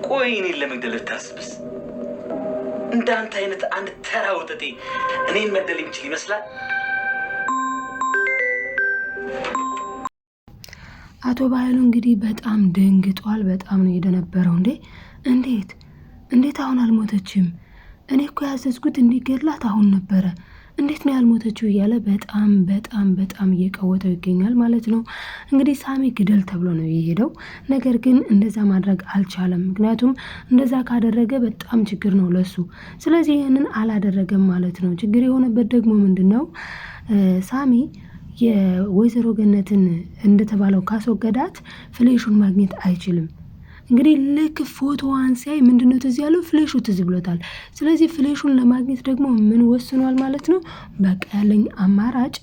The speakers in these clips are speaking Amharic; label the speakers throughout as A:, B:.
A: ቆይ እኔን ለመግደል ታስብስ? እንዳንተ አይነት አንድ ተራ ወጠጤ እኔን መግደል የሚችል ይመስላል?
B: አቶ ባህሉ እንግዲህ በጣም ደንግጧል። በጣም ነው የደነበረው። እንዴት አሁን አልሞተችም? እኔ እኮ ያዘዝኩት እንዲገድላት አሁን ነበረ። እንዴት ነው ያልሞተችው? እያለ በጣም እየቀወጠው ይገኛል ማለት ነው። እንግዲህ ሳሚ ግደል ተብሎ ነው የሄደው። ነገር ግን እንደዛ ማድረግ አልቻለም። ምክንያቱም እንደዛ ካደረገ በጣም ችግር ነው ለሱ። ስለዚህ ይህንን አላደረገም ማለት ነው። ችግር የሆነበት ደግሞ ምንድነው? ሳሚ የወይዘሮ ገነትን እንደተባለው ካስወገዳት ፍሌሹን ማግኘት አይችልም። እንግዲህ ልክ ፎቶዋን ሲያይ ምንድነው ትዝ ያለው? ፍሌሹ ትዝ ብሎታል። ስለዚህ ፍሌሹን ለማግኘት ደግሞ ምን ወስኗል ማለት ነው? በቃ ያለኝ አማራጭ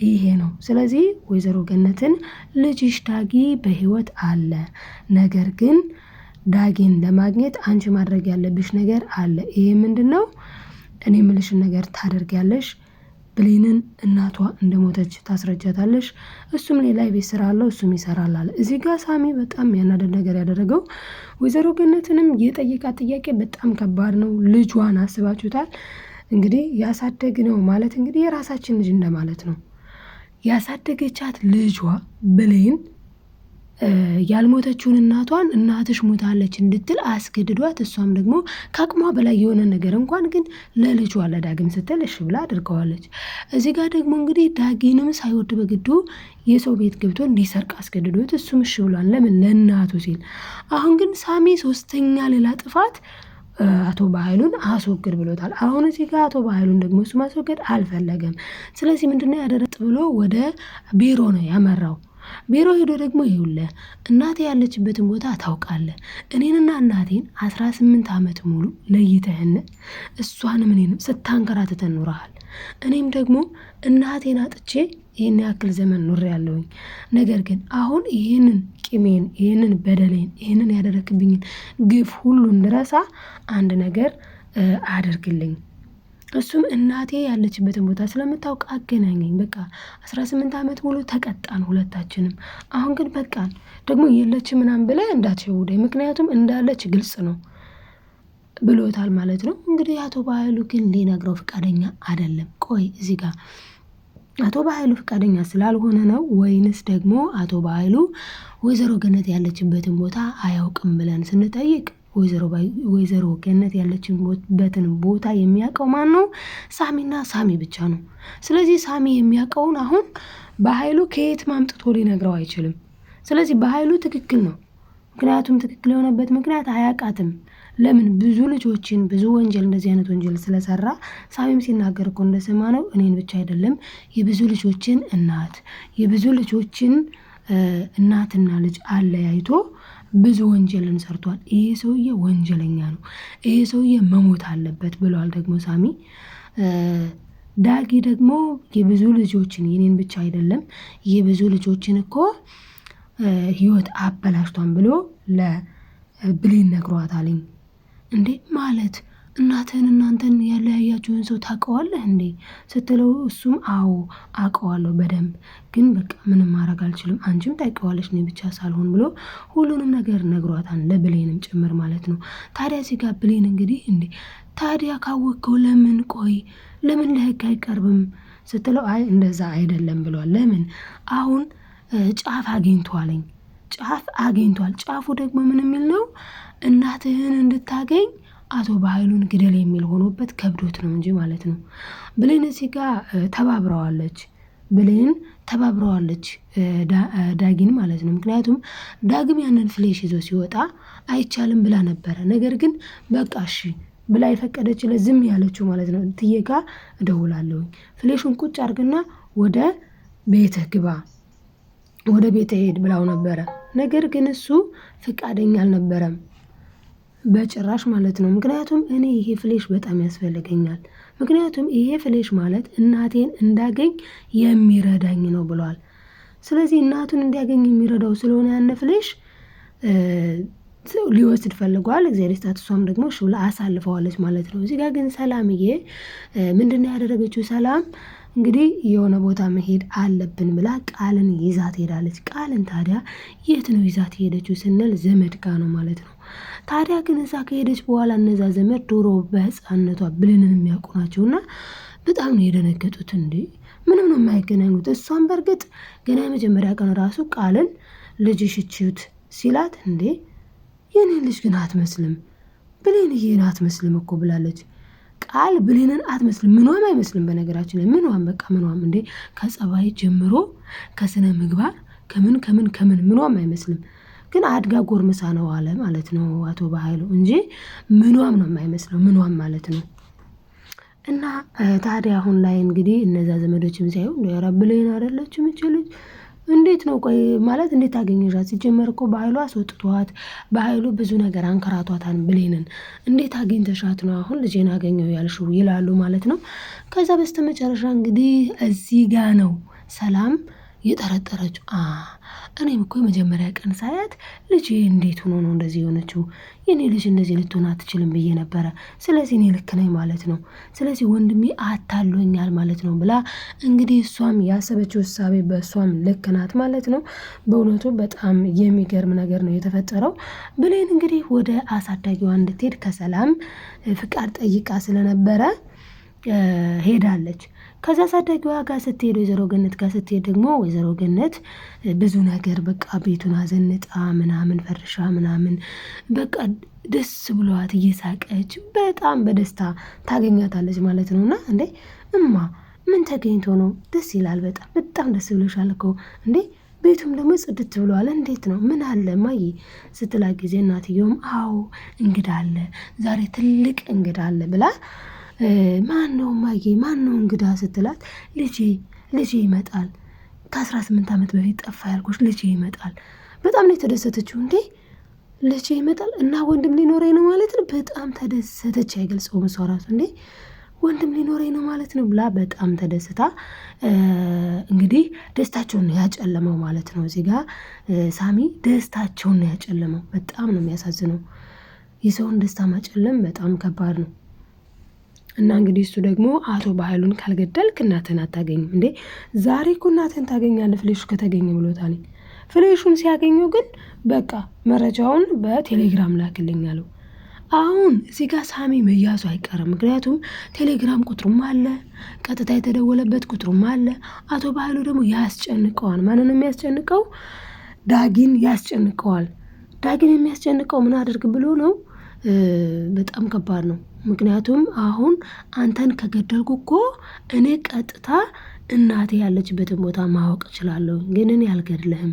B: ይሄ ነው። ስለዚህ ወይዘሮ ገነትን ልጅሽ ዳጊ በህይወት አለ፣ ነገር ግን ዳጊን ለማግኘት አንቺ ማድረግ ያለብሽ ነገር አለ። ይሄ ምንድነው? እኔ የምልሽን ነገር ታደርጊያለሽ። ብሌንን እናቷ እንደሞተች ታስረጃታለሽ። እሱም ሌላ ቤት ስራ አለው፣ እሱም ይሰራል አለ። እዚህ ጋር ሳሚ በጣም ያናደድ ነገር ያደረገው ወይዘሮ ገነትንም የጠየቃት ጥያቄ በጣም ከባድ ነው። ልጇን አስባችሁታል? እንግዲህ ያሳደግ ነው ማለት እንግዲህ የራሳችን ልጅ እንደማለት ነው። ያሳደገቻት ልጇ ብሌን ያልሞተችውን እናቷን እናትሽ ሞታለች እንድትል አስገድዷት፣ እሷም ደግሞ ከአቅሟ በላይ የሆነ ነገር እንኳን ግን ለልጇ ለዳግም ስትል እሺ ብላ አድርገዋለች። እዚህ ጋር ደግሞ እንግዲህ ዳጊንም ሳይወድ በግዱ የሰው ቤት ገብቶ እንዲሰርቅ አስገድዶት እሱም እሺ ብሏል። ለምን? ለእናቱ ሲል። አሁን ግን ሳሚ ሶስተኛ ሌላ ጥፋት አቶ ባህሉን አስወግድ ብሎታል። አሁን እዚህ ጋር አቶ ባህሉን ደግሞ እሱ ማስወገድ አልፈለገም። ስለዚህ ምንድነው ያደረጥ ብሎ ወደ ቢሮ ነው ያመራው። ቢሮ ሄዶ ደግሞ ይኸውልህ እናቴ ያለችበትን ቦታ ታውቃለህ። እኔንና እናቴን 18 ዓመት ሙሉ ለይተህን እሷንም እኔንም ስታንከራትተን ኖረሃል። እኔም ደግሞ እናቴን አጥቼ ይህን ያክል ዘመን ኖሬ ያለሁኝ። ነገር ግን አሁን ይህንን ቂሜን፣ ይህንን በደሌን፣ ይህንን ያደረክብኝን ግፍ ሁሉ እንድረሳ አንድ ነገር አድርግልኝ። እሱም እናቴ ያለችበትን ቦታ ስለምታውቅ አገናኘኝ። በቃ 18 ዓመት ሙሉ ተቀጣን ሁለታችንም። አሁን ግን በቃን። ደግሞ የለች ምናምን ብለህ እንዳትሸውደኝ፣ ምክንያቱም እንዳለች ግልጽ ነው ብሎታል ማለት ነው። እንግዲህ አቶ ባህሉ ግን ሊነግረው ፈቃደኛ አይደለም። ቆይ እዚህ ጋር አቶ ባህሉ ፈቃደኛ ስላልሆነ ነው ወይንስ ደግሞ አቶ ባህሉ ወይዘሮ ገነት ያለችበትን ቦታ አያውቅም ብለን ስንጠይቅ ወይዘሮ ገነት ያለችበትን ቦታ የሚያውቀው ማን ነው? ሳሚና ሳሚ ብቻ ነው። ስለዚህ ሳሚ የሚያውቀውን አሁን በኃይሉ ከየት ማምጥቶ ሊነግረው አይችልም። ስለዚህ በኃይሉ ትክክል ነው። ምክንያቱም ትክክል የሆነበት ምክንያት አያውቃትም። ለምን? ብዙ ልጆችን ብዙ ወንጀል እንደዚህ አይነት ወንጀል ስለሰራ ሳሚም ሲናገር እኮ እንደሰማ ነው እኔን ብቻ አይደለም የብዙ ልጆችን የብዙ ልጆችን እናትና ልጅ አለያይቶ ብዙ ወንጀልን ሰርቷል። ይሄ ሰውዬ ወንጀለኛ ነው፣ ይሄ ሰውዬ መሞት አለበት ብሏል ደግሞ ሳሚ። ዳጊ ደግሞ የብዙ ልጆችን የኔን ብቻ አይደለም የብዙ ልጆችን እኮ ህይወት አበላሽቷን ብሎ ለብሌን ነግሯታልኝ። እንዴ ማለት እናንተን ያለያያችሁን ሰው ታውቀዋለህ እንዴ ስትለው እሱም አዎ አውቀዋለሁ በደንብ፣ ግን በቃ ምንም ማድረግ አልችልም፣ አንቺም ታውቀዋለሽ እኔ ብቻ ሳልሆን ብሎ ሁሉንም ነገር ነግሯታል፣ ለብሌንም ጭምር ማለት ነው። ታዲያ እዚህ ጋር ብሌን እንግዲህ እንዴ ታዲያ ካወቅከው ለምን ለህግ አይቀርብም ስትለው አይ እንደዛ አይደለም ብሏል። ለምን? አሁን ጫፍ አግኝቷል። ጫፉ ደግሞ ምን የሚል ነው? እናትህን እንድታገኝ አቶ ባህሉን ግደል የሚል ሆኖበት ከብዶት ነው እንጂ ማለት ነው። ብሌን እዚህ ጋር ተባብረዋለች ዳጊን ማለት ነው። ምክንያቱም ዳግም ያንን ፍሌሽ ይዞ ሲወጣ አይቻልም ብላ ነበረ። ነገር ግን በቃ እሺ ብላ የፈቀደችለት ዝም ያለችው ማለት ነው። እትዬ ጋ እደውላለሁ፣ ፍሌሹን ቁጭ አድርግና ወደ ቤትህ ግባ፣ ወደ ቤትህ ሄድ ብላው ነበረ። ነገር ግን እሱ ፍቃደኛ አልነበረም በጭራሽ ማለት ነው። ምክንያቱም እኔ ይሄ ፍሌሽ በጣም ያስፈልገኛል፣ ምክንያቱም ይሄ ፍሌሽ ማለት እናቴን እንዳገኝ የሚረዳኝ ነው ብሏል። ስለዚህ እናቱን እንዲያገኝ የሚረዳው ስለሆነ ያነ ፍሌሽ ሊወስድ ፈልጓል። እግዚአብሔር ይስጣት። እሷም ደግሞ እሺ ብላ አሳልፈዋለች ማለት ነው። እዚህ ጋር ግን ሰላምዬ ምንድነው ያደረገችው? ሰላም እንግዲህ የሆነ ቦታ መሄድ አለብን ብላ ቃልን ይዛት ሄዳለች። ቃልን ታዲያ የት ነው ይዛት ሄደችው ስንል ዘመድ ጋ ነው ማለት ነው። ታዲያ ግን እዛ ከሄደች በኋላ እነዛ ዘመድ ዶሮ በህፃንነቷ ብሌንን የሚያውቁ ናቸውና በጣም ነው የደነገጡት። እንዴ ምንም ነው የማይገናኙት። እሷን በእርግጥ ገና የመጀመሪያ ቀን ራሱ ቃልን ልጅሽ እችዩት ሲላት እንዴ የኔ ልጅ ግን አትመስልም ብሌንዬን አትመስልም እኮ ብላለች። ቃል ብሌንን አትመስልም፣ ምኗም አይመስልም። በነገራችን ላይ ምኗም በቃ ምኗም እንዴ ከጸባይ ጀምሮ ከስነ ምግባር ከምን ምኗም አይመስልም። ግን አድጋ ጎርምሳ ነው አለ ማለት ነው አቶ በኃይሉ እንጂ ምኗም ነው የማይመስለው ምኗም ማለት ነው። እና ታዲያ አሁን ላይ እንግዲህ እነዛ ዘመዶችም ሳይሆን ኧረ ብሌን አይደለችም እቺ ልጅ እንዴት ነው ቆይ ማለት እንዴት አገኘሻት? ሲጀመር እኮ በኃይሉ አስወጥቷት በኃይሉ ብዙ ነገር አንከራቷታን ብሌንን እንዴት አግኝተሻት ነው አሁን ልጄን አገኘው ያልሽው ይላሉ ማለት ነው። ከዛ በስተመጨረሻ እንግዲህ እዚህ ጋ ነው ሰላም የጠረጠረችው። እኔም እኮ የመጀመሪያ ቀን ሳያት ልጄ እንዴት ሆኖ ነው እንደዚህ የሆነችው? የኔ ልጅ እንደዚህ ልትሆን አትችልም ብዬ ነበረ። ስለዚህ እኔ ልክ ነኝ ማለት ነው። ስለዚህ ወንድሜ አታሎኛል ማለት ነው ብላ እንግዲህ እሷም ያሰበችው እሳቤ በእሷም ልክ ናት ማለት ነው። በእውነቱ በጣም የሚገርም ነገር ነው የተፈጠረው። ብሌን እንግዲህ ወደ አሳዳጊዋ እንድትሄድ ከሰላም ፍቃድ ጠይቃ ስለነበረ ሄዳለች። ከዛ አሳዳጊዋ ጋር ስትሄድ ወይዘሮ ገነት ጋር ስትሄድ ደግሞ ወይዘሮ ገነት ብዙ ነገር በቃ ቤቱን አዘንጣ ምናምን ፈርሻ ምናምን በቃ ደስ ብሏት እየሳቀች በጣም በደስታ ታገኛታለች ማለት ነው። እና እንዴ እማ ምን ተገኝቶ ነው? ደስ ይላል፣ በጣም ደስ ብሎሻል እኮ እንዴ ቤቱም ደግሞ ጽድት ብሏል። እንዴት ነው? ምን አለ ማይ ስትላ ጊዜ እናትየውም አዎ እንግዳ አለ ዛሬ ትልቅ እንግዳ አለ ብላ ማን ነው ማዬ ማን ነው እንግዳ ስትላት ልጄ ይመጣል ከ18 ዓመት በፊት ጠፋ ያልኩሽ ልጄ ይመጣል። በጣም ነው የተደሰተችው። እንዴ ልጄ ይመጣል እና ወንድም ሊኖረኝ ነው ማለት ነው። በጣም ተደሰተች። አይገልጸውም እሷ ራሱ እንዴ ወንድም ሊኖረኝ ነው ማለት ነው ብላ በጣም ተደስታ እንግዲህ ደስታቸውን ነው ያጨለመው ማለት ነው። እዚህ ጋር ሳሚ ደስታቸውን ነው ያጨለመው። በጣም ነው የሚያሳዝነው። የሰውን ደስታ ማጨለም በጣም ከባድ ነው። እና እንግዲህ እሱ ደግሞ አቶ በኃይሉን ካልገደልክ እናትህን አታገኝም እንዴ ዛሬ እኮ እናትህን ታገኛለህ ፍሌሹ ከተገኘ ብሎታል። ፍሌሹን ሲያገኘው ግን በቃ መረጃውን በቴሌግራም ላክልኝ አለው። አሁን እዚህ ጋር ሳሚ መያዙ አይቀርም። ምክንያቱም ቴሌግራም ቁጥሩም አለ፣ ቀጥታ የተደወለበት ቁጥሩም አለ። አቶ በኃይሉ ደግሞ ያስጨንቀዋል። ማንን የሚያስጨንቀው? ዳጊን ያስጨንቀዋል። ዳጊን የሚያስጨንቀው ምን አድርግ ብሎ ነው? በጣም ከባድ ነው። ምክንያቱም አሁን አንተን ከገደልኩ እኮ እኔ ቀጥታ እናቴ ያለችበትን ቦታ ማወቅ እችላለሁ፣ ግን እኔ አልገድልህም።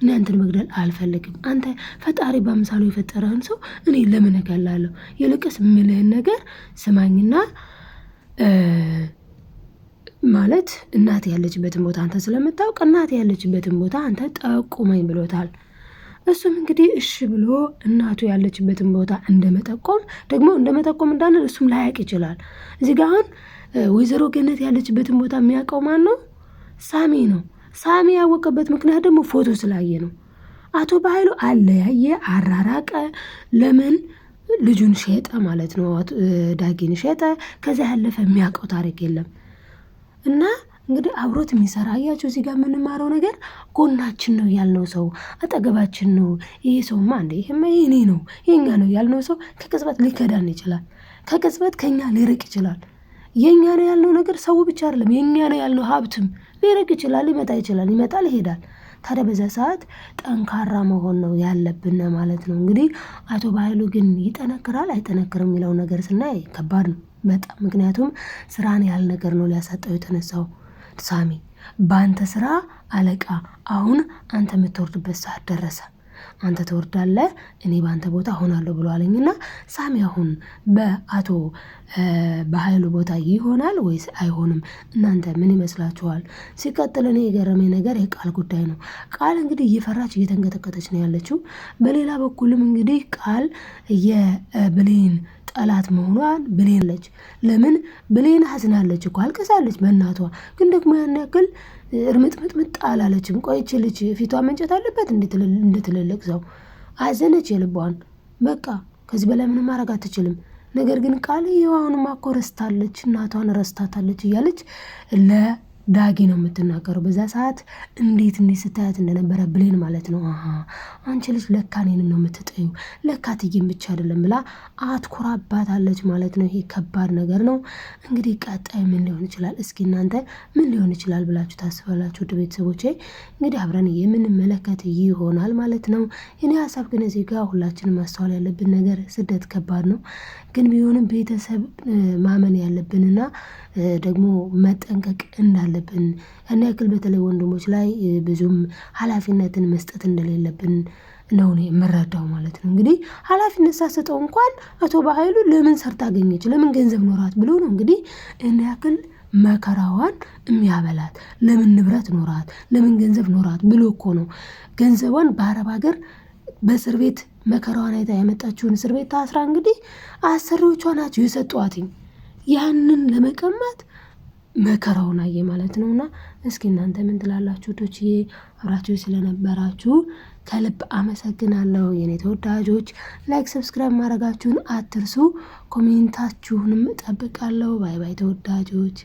B: እኔ አንተን መግደል አልፈልግም። አንተ ፈጣሪ በአምሳሉ የፈጠረህን ሰው እኔ ለምን እገላለሁ? ይልቅስ ምልህን ነገር ስማኝና ማለት እናቴ ያለችበትን ቦታ አንተ ስለምታውቅ እናቴ ያለችበትን ቦታ አንተ ጠቁመኝ ብሎታል። እሱም እንግዲህ እሺ ብሎ እናቱ ያለችበትን ቦታ እንደመጠቆም እንዳንል እሱም ላያቅ ይችላል። እዚህ ጋር አሁን ወይዘሮ ገነት ያለችበትን ቦታ የሚያውቀው ማን ነው? ሳሚ ነው። ሳሚ ያወቀበት ምክንያት ደግሞ ፎቶ ስላየ ነው። አቶ በኃይሉ አለያየ፣ አራራቀ። ለምን? ልጁን ሸጠ ማለት ነው። ዳጊን ሸጠ። ከዚያ ያለፈ የሚያውቀው ታሪክ የለም። እና እንግዲህ አብሮት የሚሰራ አያቸው። እዚህ ጋር የምንማረው ነገር ጎናችን ነው ያልነው ሰው አጠገባችን ነው። ይሄ ሰውማ እንደ ይሄማ የኔ ነው የኛ ነው ያልነው ሰው ከቅጽበት ሊከዳን ይችላል። ከቅጽበት ከኛ ሊርቅ ይችላል። የኛ ነው ያልነው ነገር ሰው ብቻ አይደለም፣ የኛ ነው ያልነው ሀብትም ሊርቅ ይችላል፣ ሊመጣ ይችላል፣ ይመጣል፣ ይሄዳል። ታዲያ በዛ ሰዓት ጠንካራ መሆን ነው ያለብን ማለት ነው። እንግዲህ አቶ በኃይሉ ግን ይጠነክራል አይጠነክርም የሚለው ነገር ስናይ ከባድ ነው በጣም። ምክንያቱም ስራን ያህል ነገር ነው ሊያሳጣው የተነሳው። ሳሚ በአንተ ስራ አለቃ፣ አሁን አንተ የምትወርድበት ሰዓት ደረሰ። አንተ ትወርዳለህ፣ እኔ በአንተ ቦታ ሆናለሁ ብሎ አለኝና ሳሚ አሁን በአቶ በኃይሉ ቦታ ይሆናል ወይስ አይሆንም? እናንተ ምን ይመስላችኋል? ሲቀጥል እኔ የገረመኝ ነገር የቃል ጉዳይ ነው። ቃል እንግዲህ እየፈራች እየተንቀጠቀጠች ነው ያለችው። በሌላ በኩልም እንግዲህ ቃል የብሌን ጠላት መሆኗን ብሌን ለች። ለምን ብሌን ሀዝናለች እኮ አልቀሳለች በእናቷ። ግን ደግሞ ያን ያክል እርምጥምጥምጥ አላለችም። ቆይች ልጅ ፊቷ መንጨት አለበት እንደትልልቅ ሰው አዘነች የልቧን። በቃ ከዚህ በላይ ምንም ማድረግ አትችልም። ነገር ግን ቃል የዋሁንም እኮ ረስታለች፣ እናቷን ረስታታለች እያለች ዳጊ ነው የምትናገረው። በዛ ሰዓት እንዴት ስታያት እንደነበረ ብሌን ማለት ነው። አንቺ ልጅ ለካ እኔንም ነው የምትጠዩ፣ ለካ እትዬን ብቻ አይደለም ብላ አትኮራባታለች ማለት ነው። ይሄ ከባድ ነገር ነው። እንግዲህ ቀጣይ ምን ሊሆን ይችላል? እስኪ እናንተ ምን ሊሆን ይችላል ብላችሁ ታስባላችሁ? ውድ ቤተሰቦቼ እንግዲህ አብረን የምንመለከት ይሆናል ማለት ነው። እኔ ሀሳብ ግን እዚህ ጋር ሁላችንም ማስተዋል ያለብን ነገር ስደት ከባድ ነው፣ ግን ቢሆንም ቤተሰብ ማመን ያለብንና ደግሞ መጠንቀቅ እንዳለብን ያን ያክል በተለይ ወንድሞች ላይ ብዙም ኃላፊነትን መስጠት እንደሌለብን ነው እኔ የምረዳው ማለት ነው። እንግዲህ ኃላፊነት ሳሰጠው እንኳን አቶ በኃይሉ ለምን ሰርታ አገኘች፣ ለምን ገንዘብ ኖራት ብሎ ነው እንግዲህ ያን ያክል መከራዋን የሚያበላት። ለምን ንብረት ኖራት፣ ለምን ገንዘብ ኖራት ብሎ እኮ ነው ገንዘቧን በአረብ ሀገር በእስር ቤት መከራዋን አይታ ያመጣችውን እስር ቤት ታስራ እንግዲህ አሰሪዎቿ ናቸው የሰጧትኝ ያንን ለመቀማት መከራውን አየ ማለት ነውና፣ እስኪ እናንተ ምን ትላላችሁ? ቶችዬ አብራችሁ ስለነበራችሁ ከልብ አመሰግናለሁ የኔ ተወዳጆች። ላይክ ሰብስክራይብ ማድረጋችሁን አትርሱ። ኮሜንታችሁንም እጠብቃለሁ። ባይ ባይ ተወዳጆች።